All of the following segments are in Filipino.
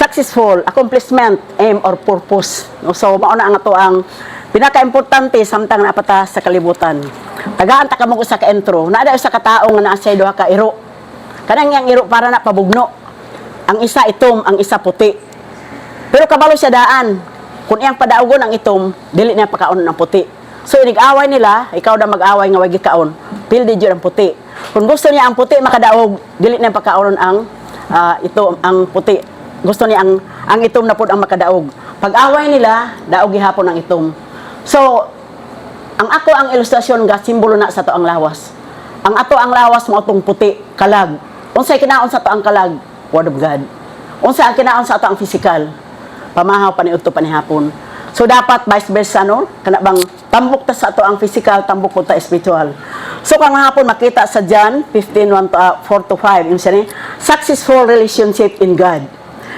successful, accomplishment, aim, or purpose. No? So, mauna ang ito ang pinaka-importante samtang napata sa kalibutan. Tagaan ta kamo sa ka-intro, naada sa kataong nga naasay duha ka iro. Kanang yang iro para na pabugno. Ang isa itom, ang isa puti. Pero kabalo siya daan. Kung iyang padaugon ang itom, dili niya pakaon ng puti. So, inig-away nila, ikaw na mag-away nga wagi kaon, pildi jud ang puti. Kung gusto niya ang puti makadaog, dili niya pakaon ang ito ang puti. Gusto niya ang itom na pud ang makadaog. Pag-away nila, daog gihapon ang itom. So, ang ilustrasyon nga simbolo na sa to ang lawas. Ang ato ang lawas mo atong puti, kalag. Unsay kinaon sa to ang kalag? Word of God. Unsay ang kinaon sa ato ang physical? Pamahaw paniudto panihapon. So dapat vice versa no? Kana bang tambok ta sa ato ang physical, tambok po ta spiritual. So kang hapon makita sa John 15:4-5, yung siya ni, successful relationship in God.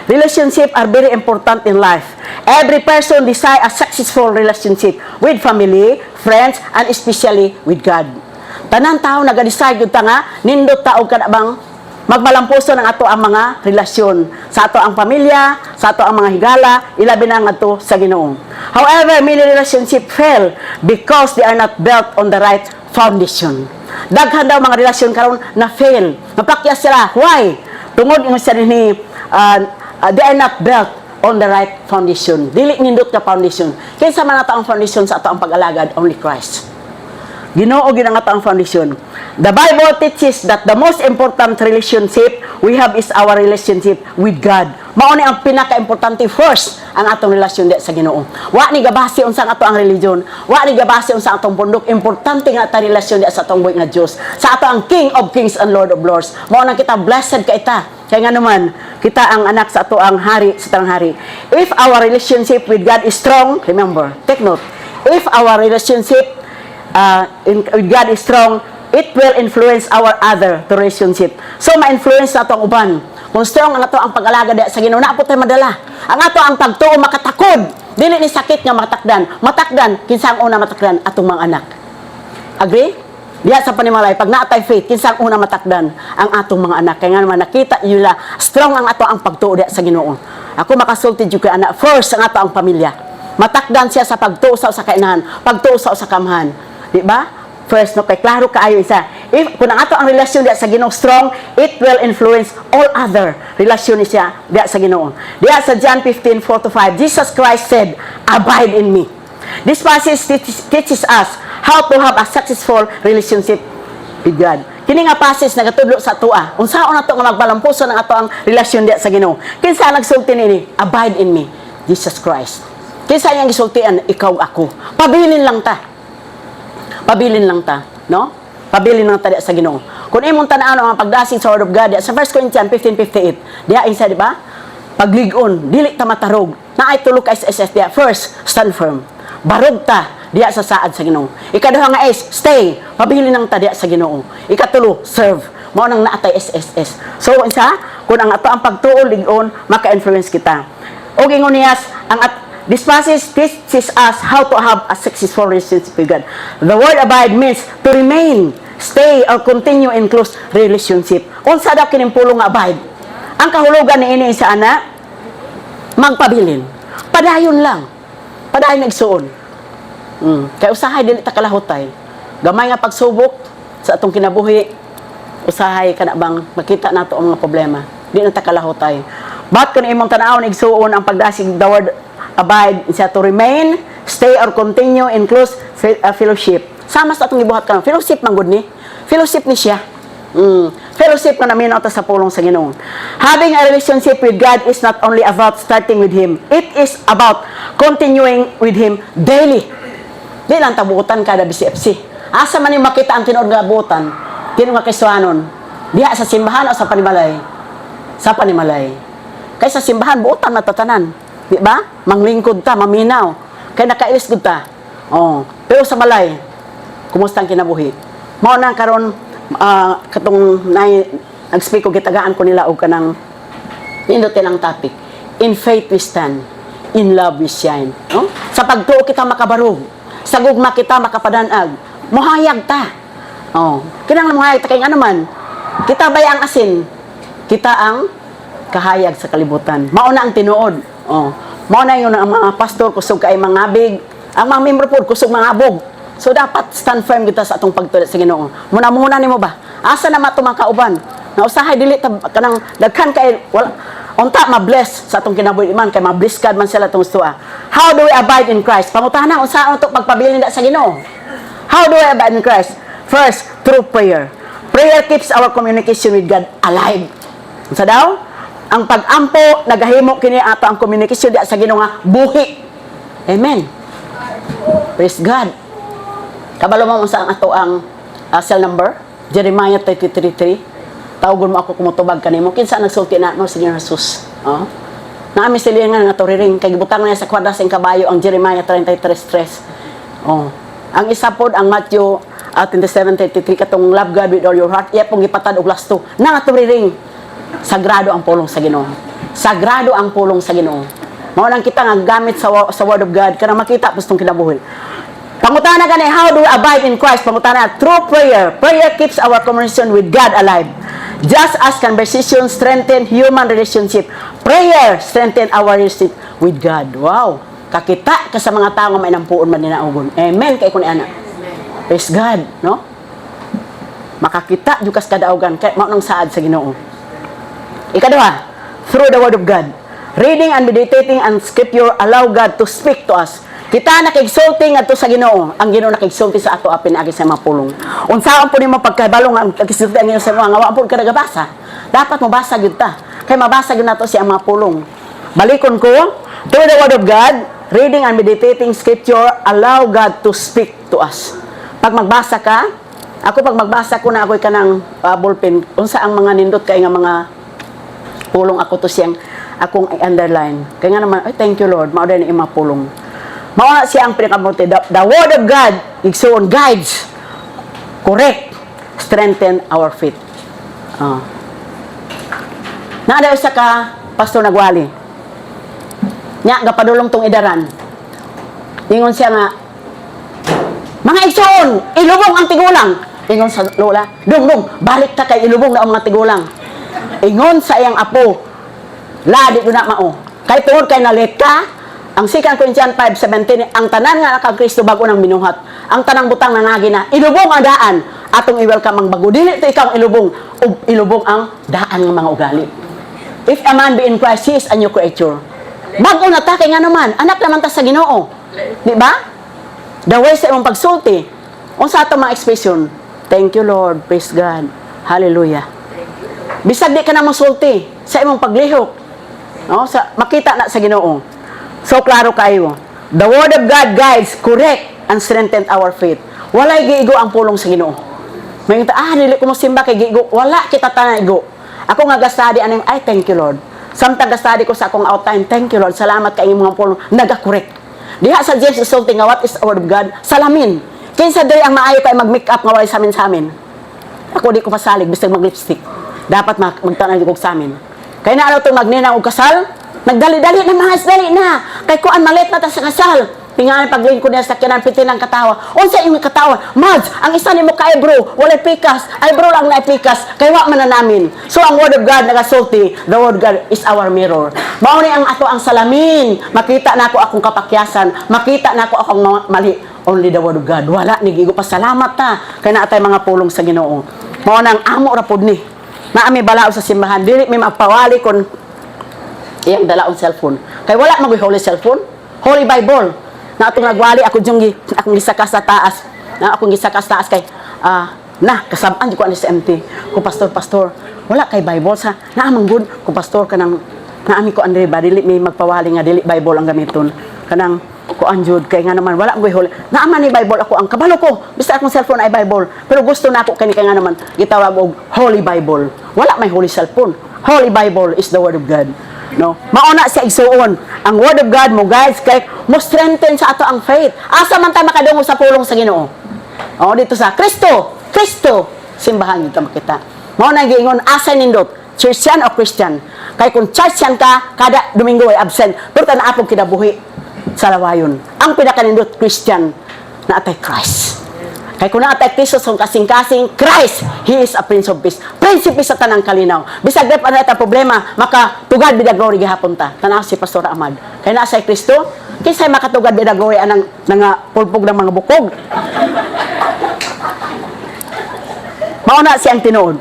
Relationship are very important in life. Every person desire a successful relationship with family, friends, and especially with God. Tanan tao nag-decide yun ta nga, nindot tao ka na bang magmalampuso ng ato ang mga relasyon sa ato ang pamilya, sa ato ang mga higala, ilabi na nga ato sa Ginoo. However, many relationship fail because they are not built on the right foundation. Daghan daw mga relasyon karon na fail. Napakyas sila. Why? Tungod yung sa ni they are not built on the right foundation. Dili nindot ka foundation. Kinsa man ato ang foundation sa ato ang pag-alagad? Only Christ. Ginoo ginang ato ang foundation. The Bible teaches that the most important relationship we have is our relationship with God. Mao ni ang pinaka-importante first ang atong relasyon sa Ginoo. Wa ni gabase unsa ato ang religion, wa ni gabase unsa atong pundok. Importante nga ta relasyon sa atong buhi nga Dios, sa ato ang King of Kings and Lord of Lords. Mao nang kita blessed ka ita. Kaya nga naman, kita ang anak sa ato ang hari sa tanang hari. If our relationship with God is strong, remember, take note. If our relationship with God is strong, it will influence our other relationship. So, ma-influence na ito ang uban. Kung strong ang ato ang pag-alaga sa Ginoo, na po tayo madala. Ang ato ang pagtuo makatakod. Dili ni sakit nga matakdan. Matakdan, kinsa ang una matakdan? Atong mga anak. Agree? Diya sa panimalay, pag naatay faith, kinsa ang una matakdan? Ang atong mga anak. Kaya nga naman, nakita nila, strong ang ato ang pagtuo sa Ginoo. Ako makasulti yung kay anak. First, ang ato ang pamilya. Matakdan siya sa pagtuo sa kainahan, pagtuo sa kamahan. Di ba? First, no, kay klaro kaayo isa. If kung ang ato ang relasyon diya sa Ginoo strong, it will influence all other relasyon niya diya sa Ginoo. Diya sa John 15:4-5, Jesus Christ said, "Abide in me." This passage teaches us how to have a successful relationship with God. Kini nga passage nagatudlo sa atoa. Unsaon nato nga magbalampuson ang ato ang relasyon diya sa Ginoo? Kinsa nagsulti nini? Abide in me, Jesus Christ. Kinsa yang gisultian? Ikaw ako. Pabilin lang ta. Pabilin lang ta, no? Pabilin lang ta sa Ginoo. Kung imong tan-aw ang pagdasig sa Word of God sa 1 Corinthians 15:58, diha insa di ba? Paglig-on, dili ta matarog. Naay tulo ka SS diha. First, stand firm. Barog ta diha sa saad sa Ginoo. Ikaduha nga is stay. Pabilin lang ta diha sa Ginoo. Ikatulo, serve. Mao nang naatay SSS. So insa, kung ang ato ang pagtuo lig-on, maka-influence kita. Og ingon niyas this passage teaches us how to have a successful relationship with God. The word abide means to remain, stay, or continue in close relationship. Unsa daw kinimpulong nga abide? Ang kahulugan ni ini sa ana, magpabilin. Padayon lang. Padayon nagsuon. Kay usahay dili ta kalahutay. Gamay nga pagsubok sa atong kinabuhi. Usahay kana bang makita nato ang mga problema. Di na ta kalahutay. But kung imong tan-awon igsuon ang pagdasig the word abide siya to remain, stay or continue in close fellowship. Sama sa atong gibuhat karon. Fellowship man gud ni. Fellowship ni siya. Fellowship na namin sa pulong sa Ginoo. Having a relationship with God is not only about starting with Him. It is about continuing with Him daily. Di lang tabutan kada BCFC. Asa man yung makita ang tinuod nga butan, tinuod nga kaisuanon. Diha sa simbahan o sa panimalay? Sa panimalay. Kay sa simbahan buutan matatanan. Di ba? Manglingkod ta, maminaw. Kay nakailis gud ta. Oh, pero sa balay, kumusta ang kinabuhi? Mao na karon katong nag-speak ko gitagaan ko nila og kanang pindutin ang topic. In faith we stand, in love we shine. No? Sa pagtuo kita makabarog, sa gugma kita makapadanag. Mohayag ta. Oh, kinahanglan mohayag ta kay ano man. Kita bay ang asin, kita ang kahayag sa kalibutan. Mao na ang tinuod. Oh. Mao na yung ang mga pastor kusog kay mangabig, ang mga membro po kusog mangabog. So dapat stand firm kita sa atong pagtulit sa Ginoo. Muna nimo ba? Asa na mato mga kauban? Na usahay dili kanang daghan kay wala unta ma-bless sa atong kinabuhi man kay ma-bless kad man sila tong istua. How do we abide in Christ? Pangutana unsa to pagpabilin sa Ginoo? How do we abide in Christ? First, through prayer. Prayer keeps our communication with God alive. Unsa daw? Ang pag-ampo nagahimo kini ato ang communication sa Ginoo nga buhi. Amen. Praise God. Kabalo mo sa ato ang cell number, Jeremiah 33:3. Tawgon mo ako kumutubag kanimo. Kinsa nagsulti na mo Señor Jesus. Oh. Naami silingan nga toriring kay gibutang na sa kwadra sing kabayo ang Jeremiah 33:3. Oh. Ang isa pod ang Matthew 27:33 katong love God with all your heart. Iya pong gipatad og lasto. Na nga toriring. Sagrado ang pulong sa Ginoo. Sagrado ang pulong sa Ginoo. Mao nang kita nga gamit sa word of God kana makita pustong kinabuhi. Pangutana gani, how do we abide in Christ? Pangutana, through prayer. Prayer keeps our communication with God alive. Just as conversation strengthen human relationship, prayer strengthen our relationship with God. Wow! Kakita ka sa mga tao may nampuon man ninaugon. Amen kay kun ana. Praise God, no? Makakita jud kas kadaugan kay mao nang saad sa Ginoo. Ikaduha, through the word of God. Reading and meditating on scripture allow God to speak to us. Kita nakigsulti ngadto sa Ginoo, ang Ginoo nakigsulti sa ato apin agi sa mga pulong. Unsaon po nimo pagkabalong ang nakigsulti ang Ginoo sa mga wa po ka nagabasa. Dapat mabasa gyud ta. Kay mabasa gyud nato siya mga pulong. Balikon ko, through the word of God, reading and meditating scripture allow God to speak to us. Pag magbasa ka, ako pag magbasa ko na ako'y kanang ballpen, unsa ang mga nindot kay nga mga pulong ako to siyang akong underline. Kaya nga naman, ay thank you Lord, mao din ang mga pulong. Mao siya ang pinakamuti. The word of God igsoon guides, correct, strengthen our faith. Naada usa ka pastor nagwali. Nya gapadulong tong idaran. Ingon siya nga, mga igsoon, ilubong ang tigulang. Ingon sa lola, dong, balik ta kay ilubong na ang mga tigulang. Ingon sa iyang apo, ladi ko na mao. Kay tungod kay nalit ka, ang 2 Corinthians 5:17, ang tanan nga kag Kristo bago nang binuhat. Ang tanang butang nanagi na, ilubong ang daan. Atong i-welcome ang bago. Dili ito ikaw ilubong. Ilubong ang daan ng mga ugali. If a man be in Christ, he is a new creature. Bago na ta, kay nga naman, anak naman ta sa Ginoo. Di ba? The way sa imong pagsulti. Unsa ato mga expression? Thank you Lord, praise God. Hallelujah. Bisag di ka na masulti sa imong paglihok. No? Makita na sa Ginoo. So, klaro kayo. The word of God guides, correct, and strengthen our faith. Walay giigo ang pulong sa Ginoo. May kita, dili ko mo simba kay giigo. Wala kita tanigo. Ako nga gastadi aning, ay, thank you Lord. Samtang gastadi ko sa akong out time, thank you Lord. Salamat kay mga pulong. Naga-correct. Diha sa James insulting nga, what is the word of God? Salamin. Kinsa diri ang maayo kay mag-make up nga walay sa amin. Ako di ko pasalig, bisag mag-lipstick. Dapat magtanay ko sa amin. Kaya na ano itong magninang og kasal, nagdali-dali na mahas, dali na. Kay kuan malit na ta sa kasal. Tingali paglingkod niya sa kinan piti ng katawa. Unsa imong katawa? Mads, ang isa nimo ka eyebrow, walay pikas. Eyebrow lang na pikas. Kay wa man na namin. So ang word of God nagasulti, the word of God is our mirror. Mao ni ang ato ang salamin. Makita nako akong kapakyasan, makita nako akong mali. Only the word of God. Wala ni gigo pasalamat ta. Kay naatay mga pulong sa Ginoo. Mao nang amo ra pud ni. Naami balaod sa simbahan, dili mi magpawali kon iyang dalaong cellphone. Kay wala mag holy cellphone, Holy Bible. Na atong nagwali ako jung akong gisakas sa taas. Na akong gisakas taas kay kasab-an di ko ani sa MT. Ko pastor, wala kay Bible sa naamang good ko pastor kanang naami ko andre ba dili mi magpawali nga dili Bible ang gamiton. Kanang ko anjud kay nga naman wala moy holy. Naaman ni Bible ako ang kabalo ko. Basta akong cellphone ay Bible. Pero gusto na ako kay nga naman gitawag og Holy Bible. Wala may holy cellphone. Holy Bible is the word of God. No, mauna sa igsuon ang word of God mo guys kay mo strengthen sa ato ang faith. Asa man tayo makadungog sa pulong sa Ginoo? Dito sa Kristo simbahan kita makita. Mao na giingon asa nindot, Christian o Christian. Kay kung Christian ka kada Domingo ay absent, pero tan apog kinabuhi sa lawayon. Ang pinakanindot Christian na atay Christ. Kay kung naatay Kristo sa kasing-kasing, Christ, He is a Prince of Peace. Prince of Peace sa tanang kalinaw. Bisag na pa na problema, makatugad bidag glory gihapon ta. Tanaw si Pastor Ahmad. Kay naa sa Kristo, kinsay makatugad bidag glory anang pulpog ng mga bukog. Mauna siyang tinuod.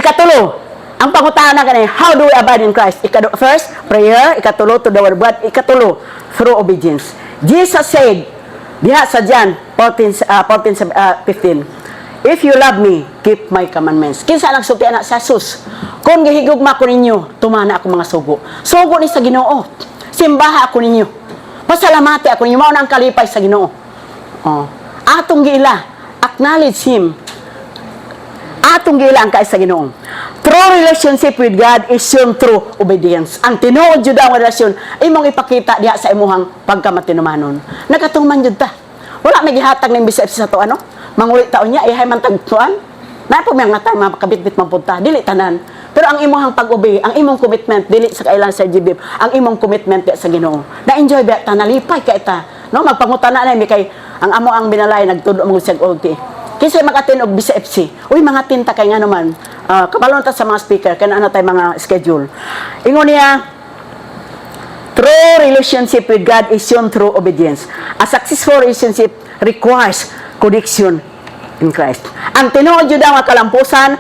Ikatulo, ang pangutahan na ganyan, how do we abide in Christ? First, prayer. Ikatulo, to the word of God. Ikatulo, through obedience. Jesus said, diha sa John 14:15, if you love me, keep my commandments. Kinsa lang sulti anak sa Jesus. Kung gihigugma ko ninyo, tumana ako mga sugo. Sugo ni sa Ginoo. Simbaha ako ninyo. Pasalamati ako ninyo. Mao na ang kalipay sa Ginoo. Oh. Atong giila, acknowledge Him. Atong giila ang kay sa Ginoo. True relationship with God is shown through obedience. Ang tinuod jud ang relasyon imong ipakita diha sa imuhang pagkamatinumanon. Nakatuman jud ta. Wala may gihatag ning bisip sa to ano? Mangulit taon niya ihay man tagtuan. Na po mga ta makabitbit man punta, dili tanan. Pero ang imong pag-obey, ang imong commitment dili sa kailan sa GBib, ang imong commitment diha sa Ginoo. Na-enjoy ba ta nalipay kay ta. No, magpangutana na mi kay ang amo ang binalay nagtudo mo sa ulti. Kisay magatin og bisa FC. Uy mga tinta kay nga naman. Kabalon ta sa mga speaker kay ana tay mga schedule. Ingon niya, true relationship with God is shown through obedience. A successful relationship requires connection in Christ. Ang tinuod jud ang kalampusan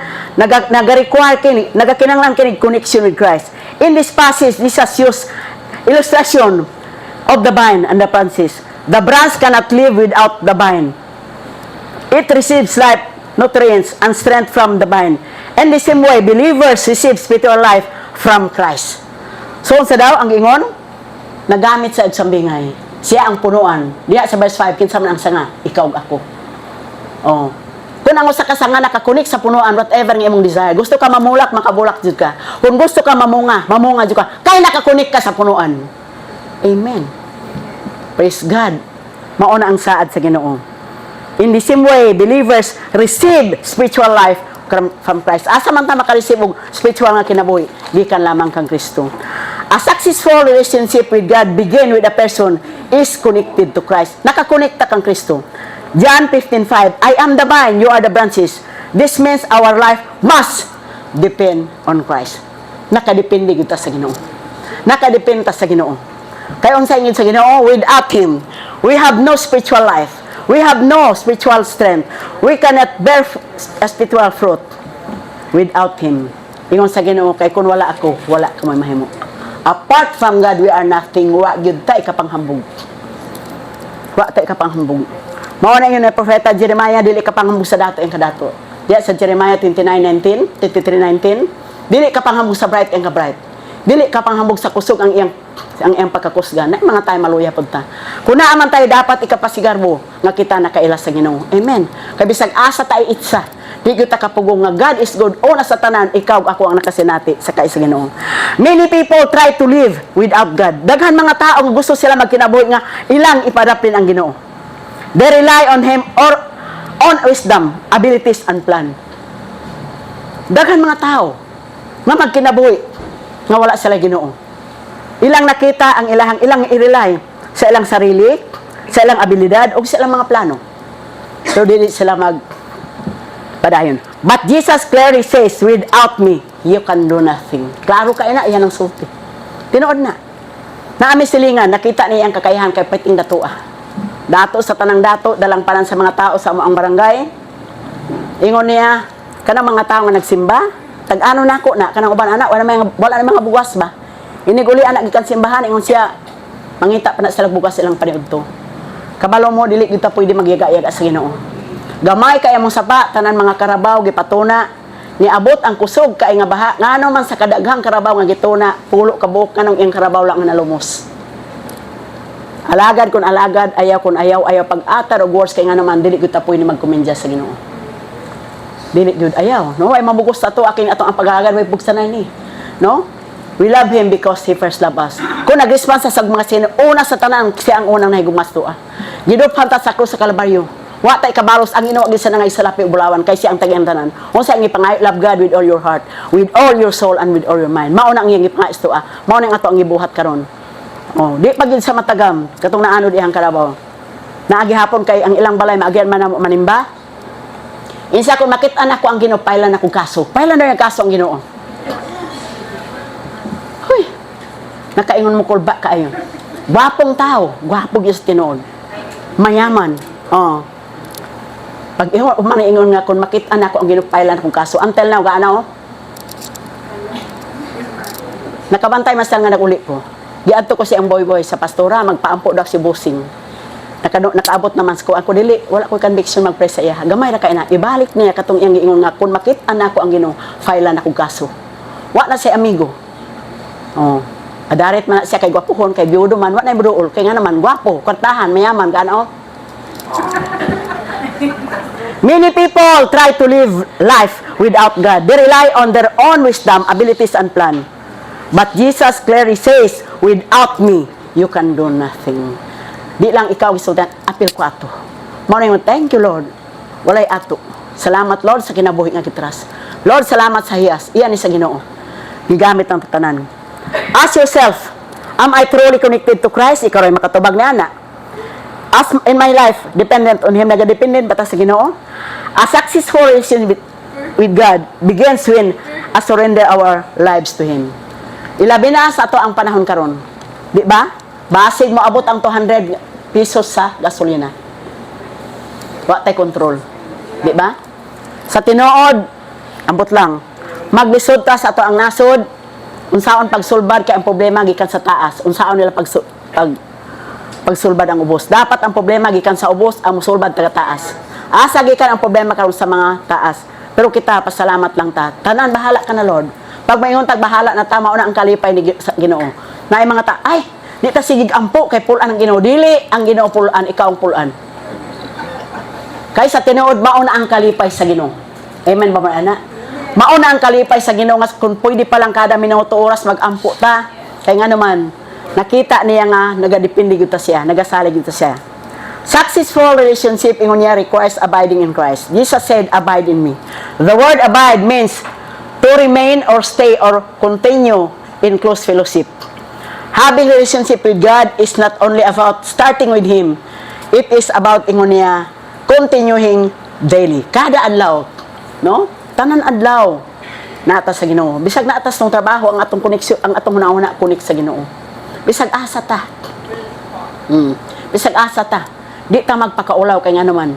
naga-require kini, nagakinahanglan kini connection with Christ. In this passage, Jesus used illustration of the vine and the branches. The branch cannot live without the vine. It receives life, nutrients, and strength from the vine. In the same way, believers receive spiritual life from Christ. So, sa daw, ang ingon, nagamit sa sambingay. Siya ang punuan. Diya sa verse 5, kinsa man ang sanga, ikaw ug ako. Oh. Kung ang usa ka sanga nakakunik sa punuan, whatever ng imong desire. Gusto ka mamulak, makabulak jud ka. Kung gusto ka mamunga jud ka. Kay nakakunik ka sa punuan. Amen. Praise God. Mauna ang saad sa Ginoo. In the same way, believers receive spiritual life from Christ. Asa man ta makareceive og spiritual nga kinabuhi, gikan lamang kang Kristo. A successful relationship with God begin with a person is connected to Christ. Nakakonekta kang Kristo. John 15:5, I am the vine, you are the branches. This means our life must depend on Christ. Nakadepende gyud ta sa Ginoo. Nakadepende ta sa Ginoo. Kay unsa ingid sa Ginoo, without Him, we have no spiritual life. We have no spiritual strength. We cannot bear a spiritual fruit without Him. Ingon sa Ginoo, kay kun wala ako, wala ka may mahimo. Apart from God, we are nothing. Wa gyud ta ikapanghambog. Wa ta ikapanghambog. Mao na yun na propeta Jeremiah, dili kapanghambog sa dato ang kadato. Diya sa Jeremiah 29:19, 23:19, dili kapanghambog sa bright ang ka-bright. Dili kapanghambog sa kusog ang iyang pagkakusgan. Na mga tayo maluya pud ta. Kung naa man tayo dapat ikapasigarbo nga kita nakaila sa Ginoo. Amen. Kay bisag asa tayo itsa. Di gyud ta kapugong nga God is good. Una sa tanan, ikaw ako ang nakasinati sa kay sa Ginoo. Many people try to live without God. Daghan mga tao nga gusto sila magkinabuhi nga ilang ipadapin ang Ginoo. They rely on Him or on wisdom, abilities, and plan. Daghan mga tao nga magkinabuhi nga wala sila Ginoo. Ilang nakita ang ilang i-rely sa ilang sarili, sa ilang abilidad, o sa ilang mga plano. So, dili sila padayon. But Jesus clearly says, without me, you can do nothing. Klaro ka ina, iyan ang sulti. Tinuod na. Naami silingan, nakita niya ang kakayahan kay Piting Datua. Dato sa tanang dato, dalang panan sa mga tao sa ang barangay. Ingon niya, kanang mga tao nga nagsimba, tag-ano nako na, kanang uban anak, wala na mga bugas ba? Iniguli anak gikan simbahan, ingon siya, mangita pa na sila bugas silang paniudto. Kabalo mo, dili kita pwede magyaga-yaga sa Ginoo. Gamay kay among sapa, tanan mga karabaw, gipatuna, niabot ang kusog kay nga baha, ngano man sa kadaghang karabaw nga gituna, pulo kabuok kanang iyang karabaw lang nga nalumos. Alagad kun alagad, ayaw kun ayaw pag-atar og words kay nga naman dili kita pwede magkomendya sa Ginoo. Dili jud ayaw, no? Ay mabugos ato aking atong ang paghagad way bugsanay ni. No? We love Him because He first loved us. Kung nag-response sa mga sin, una sa tanan, siya ang unang nahigumas doa. Giduphan ta sa krus sa Kalbaryo. Wa tay kabaros ang Ginoo gisa nga isalapi ug bulawan kay siya ang tag-iyang tanan. Unsa ang ipangay, love God with all your heart, with all your soul and with all your mind. Mao na ang iyang ipangay doa. Mao na ang ato ang gibuhat karon. Oh, di pagid sa matagam katong naano dihang karabaw. Naagihapon kay ang ilang balay maagian man na manimba. Insa ko makita na ko ang Ginoo, pailan akong kaso. Pailan na yung kaso ang Ginoo. Huy. Nakaingon mo kulba kaayo. Gwapong tao, gwapong Diyos tinuod. Mayaman. Oh. Pag ingon nga kung makita na ko ang Ginoo, pailan akong kaso. Until now, gaano? Nakabantay masal nga naguli ko. Giadto ko si ang boy sa pastora, magpaampo daw si Busing. Nakaabot naman ko ako dili, wala ko conviction mag-pray sa iya. Gamay ra kay na ibalik niya katong iyang giingon nga kun makita na ko ang Ginoo, file na ko kaso. Wa na si amigo. Oh. Adaret man siya kay gwapohon, kay biyudo man, wa na ibuduol kay nga naman gwapo, kwartahan, mayaman gaano. Many people try to live life without God. They rely on their own wisdom, abilities, and plan. But Jesus clearly says, without me, you can do nothing. Di lang ikaw isudan, apil ko ato. Mao na yung thank you Lord. Walay ato. Salamat Lord sa kinabuhi nga kitras. Lord, salamat sa hiyas. Iyan ni sa Ginoo. Gigamit ang tanan. Ask yourself, am I truly connected to Christ? Ikaw ray makatubag ni ana. As in my life, dependent on Him, nagadependent bata sa Ginoo? A successful relationship with God begins when I surrender our lives to Him. Ilabi na sa ato ang panahon karon. Di ba? Basig mo abot ang 200 pesos sa gasolina. Wa tay control. Di ba? Sa tinuod, ambot lang. Maglisod ta sa ato ang nasod. Unsaon pagsulbad kay ang problema gikan sa taas. Unsaon nila pagsulbad ang ubos. Dapat ang problema gikan sa ubos, ang musulbad taga taas. Asa gikan ang problema karon sa mga taas. Pero kita pasalamat lang ta. Tanan bahala ka na Lord. Pag mayon tag bahala na tama na ang kalipay ni Ginoo. Naay mga ay di ta sigig ampo kay pulan ang Ginoo, dili ang Ginoo pulan, ikaw ang pulan. Kay sa tinuod mao na ang kalipay sa Ginoo. Amen ba man ana? Mao na ang kalipay sa Ginoo nga kung pwede pa lang kada minuto oras magampo ta. Kay nga naman nakita niya nga nagadepende gyud ta siya, nagasalig gyud ta siya. Successful relationship ingon niya requires abiding in Christ. Jesus said, abide in me. The word abide means to remain or stay or continue in close fellowship. Having relationship with God is not only about starting with Him. It is about ingon niya continuing daily. Kada adlaw, no? Tanan adlaw naata sa Ginoo. Bisag naatas ng trabaho ang atong koneksyon, ang atong una connect sa Ginoo. Bisag asa ta. Bisag asa ta. Di ta magpakaulaw kay nga naman.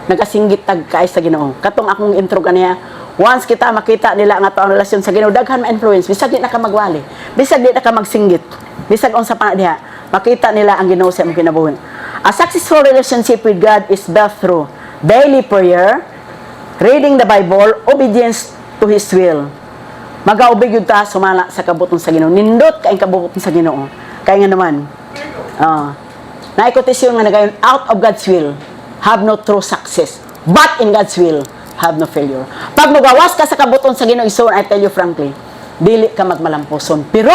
Nagasinggit tag kaay sa Ginoo. Katong akong intro kaniya, once kita makita nila ang atong relasyon sa Ginoo, daghan ma-influence. Bisag di na ka magwali. Bisag di na ka magsinggit. Bisag unsa pa na diha, makita nila ang Ginoo sa imong kinabuhi. A successful relationship with God is built through daily prayer, reading the Bible, obedience to His will. Magaubig yun ta sumala sa kabuton sa Ginoo. Nindot kaing kabuton sa Ginoo. Kaya nga naman, naikotisyon nga nagayon, out of God's will, have no true success. But in God's will, have no failure. Pag magawas ka sa kabuton sa Ginoo, ison, I tell you frankly, dili ka magmalamposon. Pero,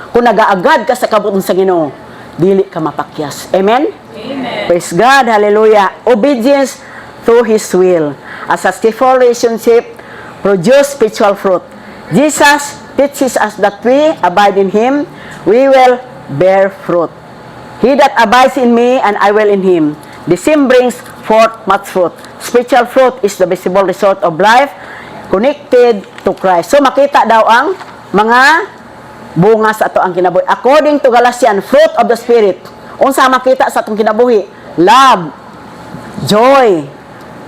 kung nagaagad ka sa kabuton sa Ginoo, dili ka mapakyas. Amen? Amen. Praise God. Hallelujah. Obedience to His will. A successful relationship produce spiritual fruit. Jesus teaches us that we abide in Him, we will bear fruit. He that abides in me and I will in him, the same brings forth much fruit. Spiritual fruit is the visible result of life connected to Christ. So makita daw ang mga bunga sa ato ang kinabuhi. According to Galatians, fruit of the Spirit. Unsa makita sa atong kinabuhi? Love, joy,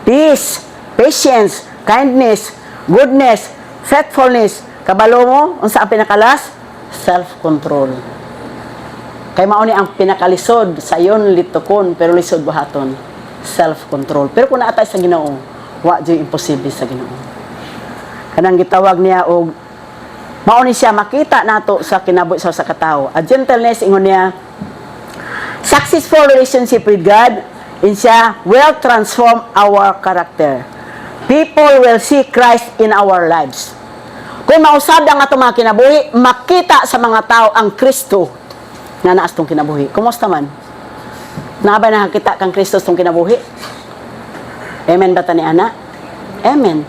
peace, patience, kindness, goodness, faithfulness. Kabalo mo, unsa ang pinakalas? Self-control. Kay mao ni ang pinakalisod sa iyon litukon pero lisod buhaton. Self-control. Pero kung naatay sa Ginoo, wa jud imposible sa Ginoo. Kanang gitawag niya og mao ni siya makita nato sa kinabuhi sa katawo. A gentleness ingon niya, successful relationship with God in siya will transform our character. People will see Christ in our lives. Kung mausab ang ato mga kinabuhi, makita sa mga tao ang Kristo nga naas tong kinabuhi. Kumusta man? Naabay nakakita kang Kristo tong kinabuhi? Amen ba ta ni ana? Amen.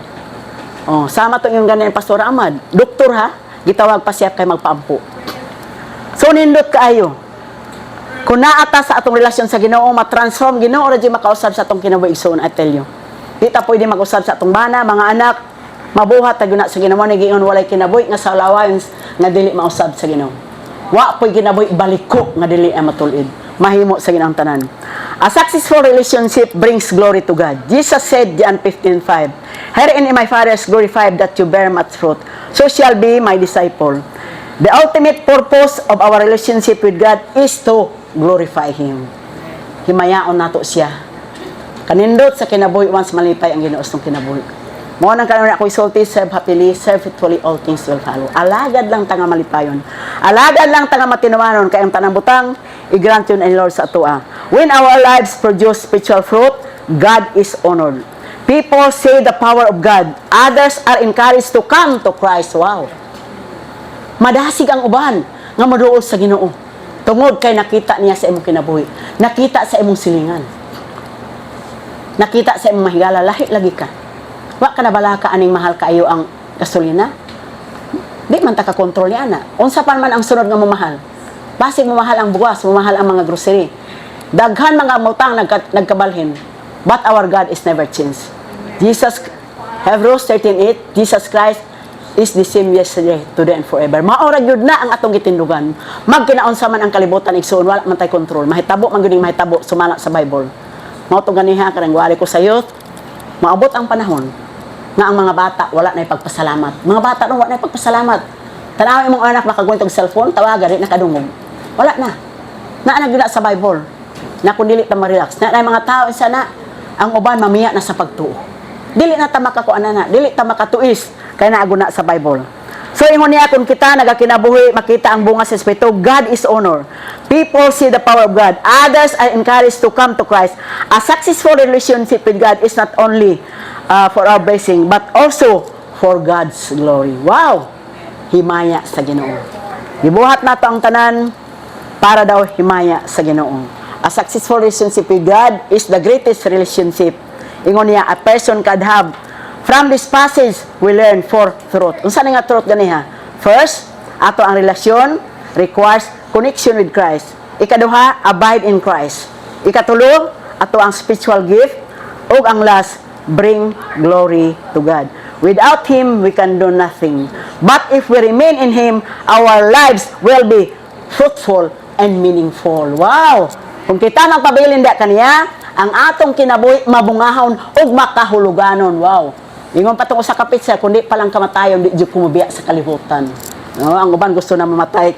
Oh, sama tong yung ganin Pastor Ahmad. Doktor ha, gitawag pa siya kay magpaampo. So nindot kaayo. Kung naata sa atong relasyon sa Ginoo, ma-transform Ginoo ra di makausab sa atong kinabuhi igsoon, I tell you. Di ta pwede mag-usab sa atong bana, mga anak, mabuhat ta gyud sa Ginoo ni giingon walay kinabuhi nga sa allowance nga dili mausab sa Ginoo. Wa po'y kinabuhi baliko nga dili ay matulid. Mahimo sa Ginoong tanan. A successful relationship brings glory to God. Jesus said, John 15:5, "Herein is my Father is glorified that you bear much fruit, so shall be my disciple." The ultimate purpose of our relationship with God is to glorify Him. Himayaon nato siya. Kanindot sa kinabuhi once malipay ang Ginoo sa kinabuhi. Mo nang kanon ako isulti, serve happily, serve faithfully, all things will follow. Alagad lang tanga malipayon. Alagad lang tanga matinumanon kay ang tanang butang i-grant yun ang Lord sa atua. When our lives produce spiritual fruit, God is honored. People see the power of God. Others are encouraged to come to Christ. Wow. Madasig ang uban nga maduol sa Ginoo. Tungod kay nakita niya sa imong kinabuhi. Nakita sa imong silingan. Nakita sa imong mahigala, lahi lagi ka. Wa ka na bala ka aning mahal kaayo ang gasolina? Di man ta ka kontrol ni ana. Unsa pa man ang sunod nga mamahal? Basig mamahal ang bugas, mamahal ang mga grocery. Daghan mga utang nagkabalhin. But our God is never changed. Jesus, Hebrews 13:8, Jesus Christ is the same yesterday, today, and forever. Maora gyud na ang atong gitindugan. Magkinaunsa man ang kalibutan igsoon, wala man tay kontrol. Mahitabo man gyud mahitabo sumala sa Bible. Mao to ganiha kanang wali ko sa youth. Maabot ang panahon nga ang mga bata wala na ipagpasalamat. Mga bata no wala na ipagpasalamat. Tanaw imong anak makagwentog cellphone, tawagan rin nakadungog. Wala na. Naa na gyud sa Bible. Na kun dili ta ma-relax. Na mga tao isa na ang uban mamiya na sa pagtuo. Dili na ta makakuan na, dili ta makatuis kay naaguna sa Bible. So ingon niya kung kita nagakinabuhi makita ang bunga sa Espiritu, God is honor. People see the power of God. Others are encouraged to come to Christ. A successful relationship with God is not only for our blessing but also for God's glory. Wow! Himaya sa Ginoo. Gibuhat nato ang tanan para daw himaya sa Ginoo. A successful relationship with God is the greatest relationship. Ingon niya, a person can have. From this passage, we learn four truth. Unsa nga truth ganiha? First, ato ang relasyon requires connection with Christ. Ikaduha, abide in Christ. Ikatulo, ato ang spiritual gift. Ug ang last, bring glory to God. Without Him, we can do nothing. But if we remain in Him, our lives will be fruitful and meaningful. Wow! Kung kita magpabilin da kaniya, ang atong kinabuhi mabungahon ug makahuluganon. Wow! Ingon pa tong sa kapitsa, kundi palang kamatayon, di jud kumubiya sa kalibutan. No, ang uban gusto na mamatay.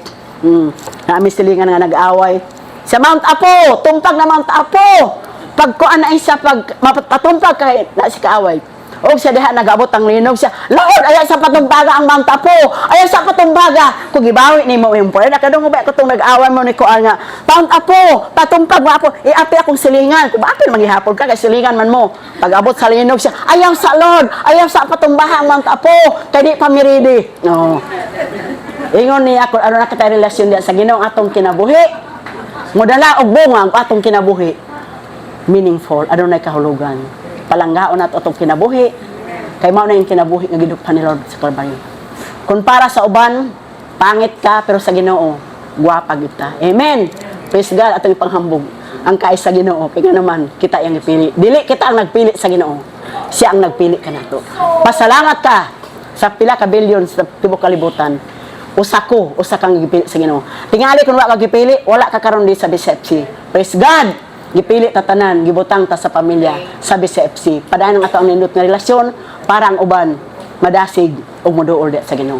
Nami silingan nga nag-away. Sa Mount Apo, tumpag na Mount Apo. Pagkuan na isa patumpag kay na si kaaway. Og siya diha nag-abot ang linog siya. Lord, ayan sa patumbaga ang Mount Apo. Ayan sa patumbaga. Kung gibawi ni mo yung pwede, nakadong ba ko nag-away mo ni Kuan nga, Mount Apo, patumpag mo Apo, iapi akong silingan. Kung bakit manghihapon ka, kay silingan man mo. Pag-abot sa linog siya, ayaw sa Lord, ayaw sa patumbaga ang Mount Apo, kay di pamiridi. No. Ingon niya kung ano na kita relasyon diya sa Ginoong atong kinabuhi. Mudala og bunga ang atong kinabuhi. Meaningful, ano na kahulugan. Palanggaon nato atong kinabuhi kay mao na yung kinabuhi nga gidugpan ni Lord sa Kalbaryo. Kung para sa uban pangit ka pero sa Ginoo gwapa gyud ta. Amen. Praise God atong ipanghambog ang kaayos sa Ginoo kay naman kita yang ipili. Dili kita ang nagpili sa Ginoo. Siya ang nagpili kanato. Pasalamat ka sa pila ka billion sa tibuok kalibutan. Usa kang gipili sa Ginoo. Tingali kun wa ka gipili, wala ka karon di sa BCFC. Praise God. Gipili ta tanan, gibutang ta sa pamilya sa BCFC. Padaan ang ato ang nindot nga relasyon para ang uban madasig ug moduol sa Ginoo.